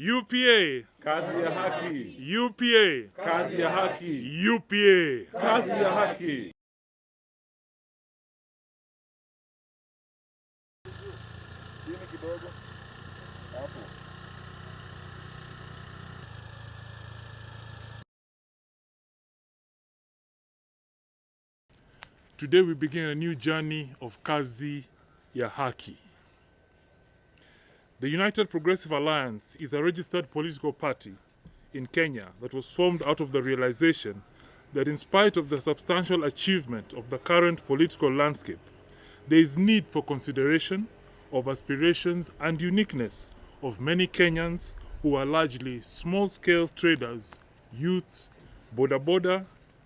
UPA. Kazi ya haki. UPA. Kazi ya haki. UPA. Kazi ya haki. Today we begin a new journey of Kazi ya Haki. The United Progressive Alliance is a registered political party in Kenya that was formed out of the realization that in spite of the substantial achievement of the current political landscape, there is need for consideration of aspirations and uniqueness of many Kenyans who are largely small-scale traders, youths, boda-boda,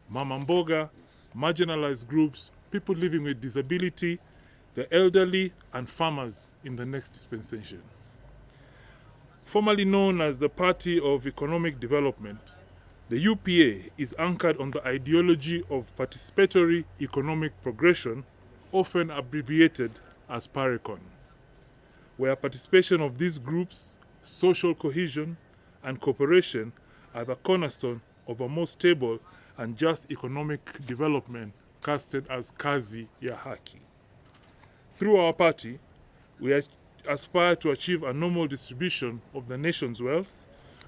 mama mboga, marginalized groups, people living with disability, the elderly, and farmers in the next dispensation. Formerly known as the Party of Economic Development, the UPA is anchored on the ideology of participatory economic progression, often abbreviated as PARECON, where participation of these groups, social cohesion, and cooperation are the cornerstone of a more stable and just economic development casted as Kazi ya Haki. Through our party, we aspire to achieve a normal distribution of the nation's wealth,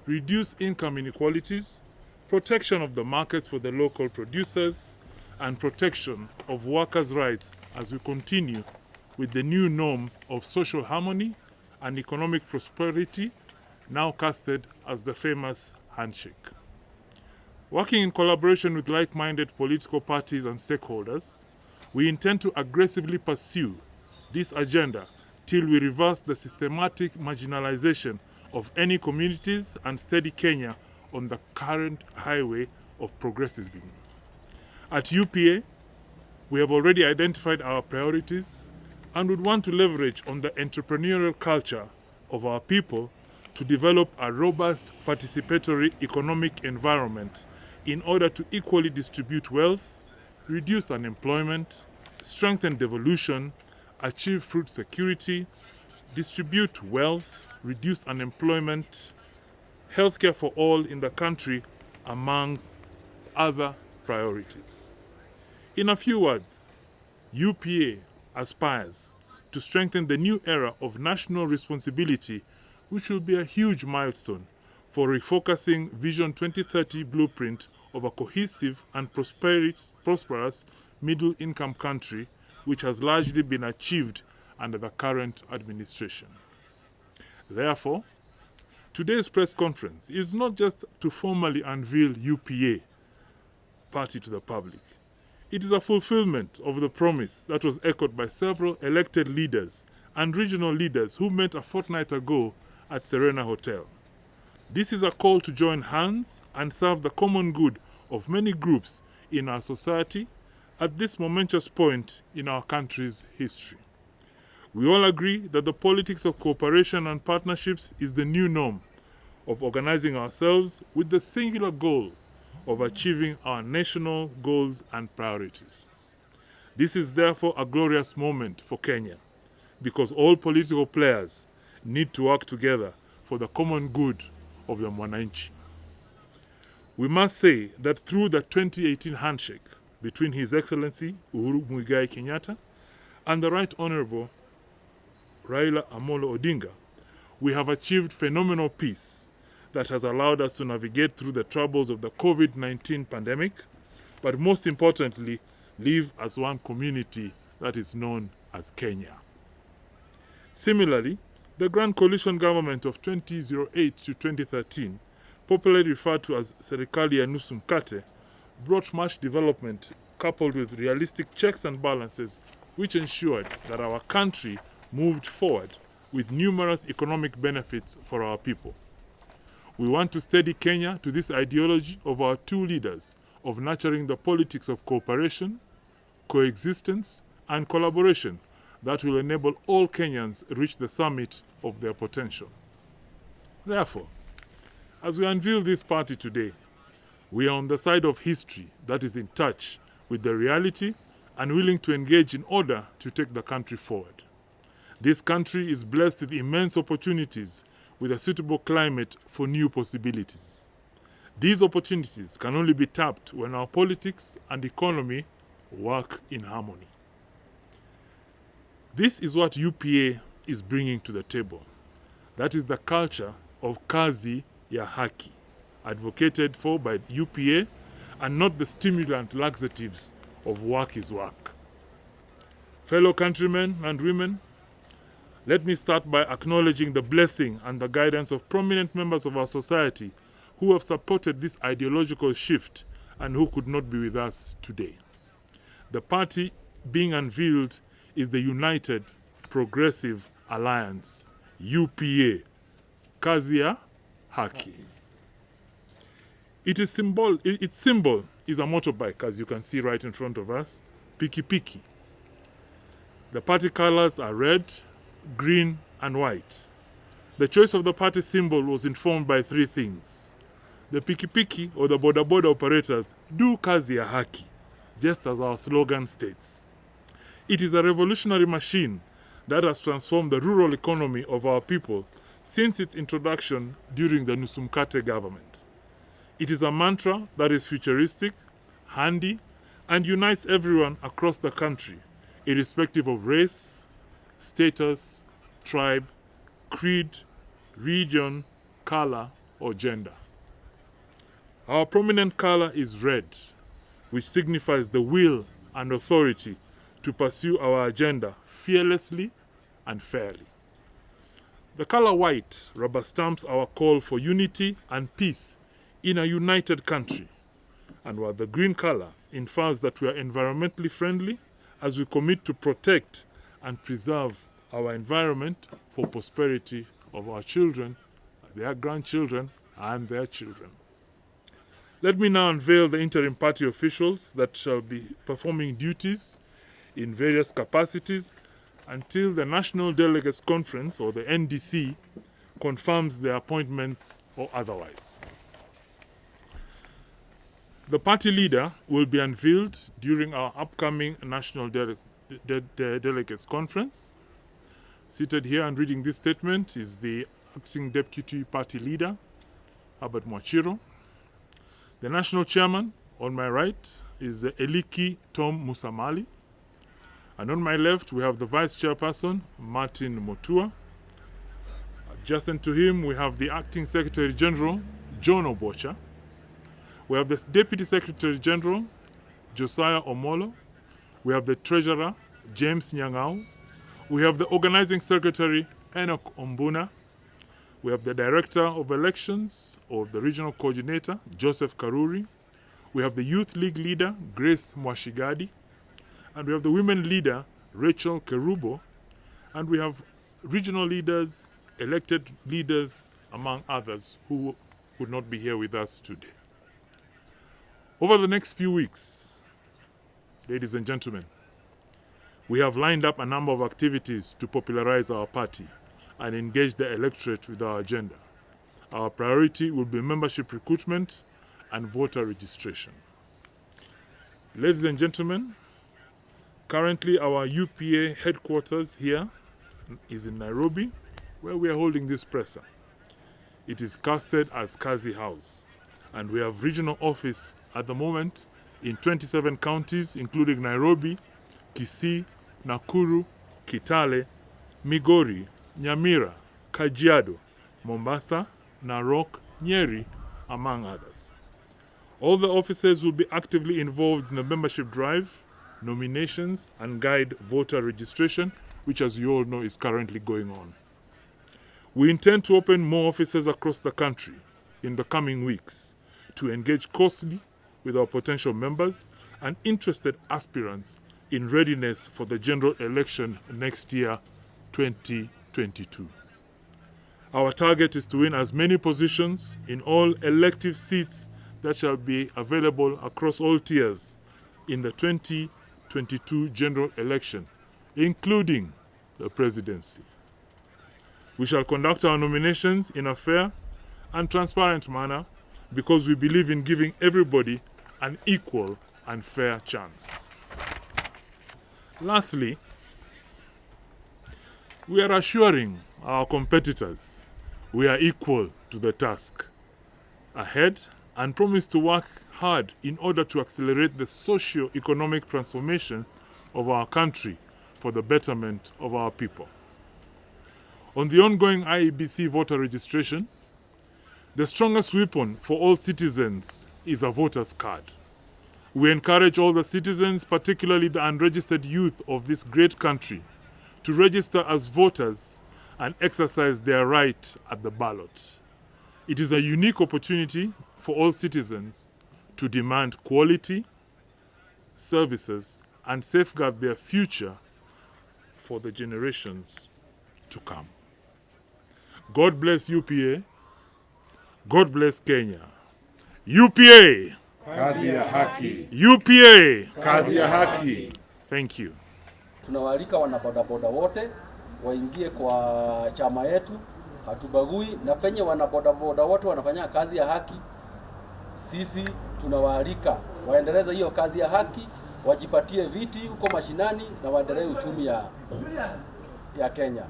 reduce income inequalities, protection of the markets for the local producers, and protection of workers' rights as we continue with the new norm of social harmony and economic prosperity, now casted as the famous handshake. Working in collaboration with like-minded political parties and stakeholders, we intend to aggressively pursue this agenda till we reverse the systematic marginalization of any communities and steady Kenya on the current highway of progressivism. At UPA, we have already identified our priorities and would want to leverage on the entrepreneurial culture of our people to develop a robust participatory economic environment in order to equally distribute wealth, reduce unemployment, strengthen devolution, achieve food security, distribute wealth, reduce unemployment, healthcare for all in the country, among other priorities. In a few words, UPA aspires to strengthen the new era of national responsibility, which will be a huge milestone for refocusing Vision 2030 blueprint of a cohesive and prosperous middle-income country, which has largely been achieved under the current administration. Therefore, today's press conference is not just to formally unveil UPA party to the public. It is a fulfillment of the promise that was echoed by several elected leaders and regional leaders who met a fortnight ago at Serena Hotel. This is a call to join hands and serve the common good of many groups in our society at this momentous point in our country's history. We all agree that the politics of cooperation and partnerships is the new norm of organizing ourselves with the singular goal of achieving our national goals and priorities. This is therefore a glorious moment for Kenya, because all political players need to work together for the common good of the mwannachi. We must say that through the 2018 handshake between His Excellency Uhuru Muigai Kenyatta and the Right Honorable Raila Amolo Odinga, we have achieved phenomenal peace that has allowed us to navigate through the troubles of the COVID-19 pandemic, but most importantly, live as one community that is known as Kenya. Similarly, the Grand Coalition government of 2008 to 2013, popularly referred to as Serikali ya Nusu Mkate, brought much development coupled with realistic checks and balances, which ensured that our country moved forward with numerous economic benefits for our people. We want to steady Kenya to this ideology of our two leaders of nurturing the politics of cooperation, coexistence, and collaboration that will enable all Kenyans reach the summit of their potential. Therefore, as we unveil this party today, we are on the side of history that is in touch with the reality and willing to engage in order to take the country forward. This country is blessed with immense opportunities with a suitable climate for new possibilities. These opportunities can only be tapped when our politics and economy work in harmony. This is what UPA is bringing to the table. That is the culture of kazi ya haki, advocated for by UPA, and not the stimulant laxatives of work is work. Fellow countrymen and women, let me start by acknowledging the blessing and the guidance of prominent members of our society who have supported this ideological shift and who could not be with us today. The party being unveiled is the United Progressive Alliance, UPA, kazi ya haki. Its symbol is a motorbike, as you can see right in front of us, piki piki. The party colors are red, green, and white. The choice of the party symbol was informed by three things. The piki piki, or the boda boda operators, do kazi ya haki, just as our slogan states. It is a revolutionary machine that has transformed the rural economy of our people since its introduction during the Nusumkate government. It is a mantra that is futuristic, handy, and unites everyone across the country, irrespective of race, status, tribe, creed, region, color, or gender. Our prominent color is red, which signifies the will and authority to pursue our agenda fearlessly and fairly. The color white rubber stamps our call for unity and peace in a united country, and while the green color infers that we are environmentally friendly as we commit to protect and preserve our environment for prosperity of our children, their grandchildren, and their children. Let me now unveil the interim party officials that shall be performing duties in various capacities until the National Delegates Conference, or the NDC, confirms their appointments or otherwise. The party leader will be unveiled during our upcoming National Delegates Conference. Seated here and reading this statement is the acting deputy party leader, Herbert Mwachiro. The national chairman, on my right, is Eliki Tom Musamali. And on my left, we have the vice chairperson, Martin Motua. Adjacent to him, we have the acting secretary general, John Obocha. We have the deputy secretary general, Josiah Omolo. We have the treasurer, James Nyang'au. We have the organizing secretary, Enoch Ombuna. We have the director of elections, or the regional coordinator, Joseph Karuri. We have the youth league leader, Grace Mwashigadi. And we have the women leader, Rachel Kerubo. And we have regional leaders, elected leaders, among others, who would not be here with us today. Over the next few weeks, ladies and gentlemen, we have lined up a number of activities to popularize our party and engage the electorate with our agenda. Our priority will be membership recruitment and voter registration. Ladies and gentlemen, currently our UPA headquarters here is in Nairobi, where we are holding this presser. It is casted as Kazi House, and we have regional office at the moment in 27 counties, including Nairobi, Kisii, Nakuru, Kitale, Migori, Nyamira, Kajiado, Mombasa, Narok, Nyeri, among others. All the officers will be actively involved in the membership drive, nominations, and guide voter registration, which, as you all know, is currently going on. We intend to open more offices across the country in the coming weeks to engage closely with our potential members and interested aspirants in readiness for the general election next year, 2022. Our target is to win as many positions in all elective seats that shall be available across all tiers in the 2022 general election, including the presidency. We shall conduct our nominations in a fair and transparent manner because we believe in giving everybody an equal and fair chance. Lastly, we are assuring our competitors We are equal to the task ahead and promise to work hard in order to accelerate the socio-economic transformation of our country for the betterment of our people. On the ongoing IEBC voter registration, the strongest weapon for all citizens is a voter's card. We encourage all the citizens, particularly the unregistered youth of this great country, to register as voters and exercise their right at the ballot. It is a unique opportunity for all citizens to demand quality services and safeguard their future for the generations to come. God bless UPA. God bless Kenya. UPA! Kazi ya haki. UPA! Kazi ya haki. Thank you. Tunawaalika wanabodaboda wote waingie kwa chama yetu, hatubagui, na penye wanabodaboda wote wanafanya kazi ya haki. Sisi tunawaalika waendeleze hiyo kazi ya haki, wajipatie viti huko mashinani na waendelee uchumi ya Kenya.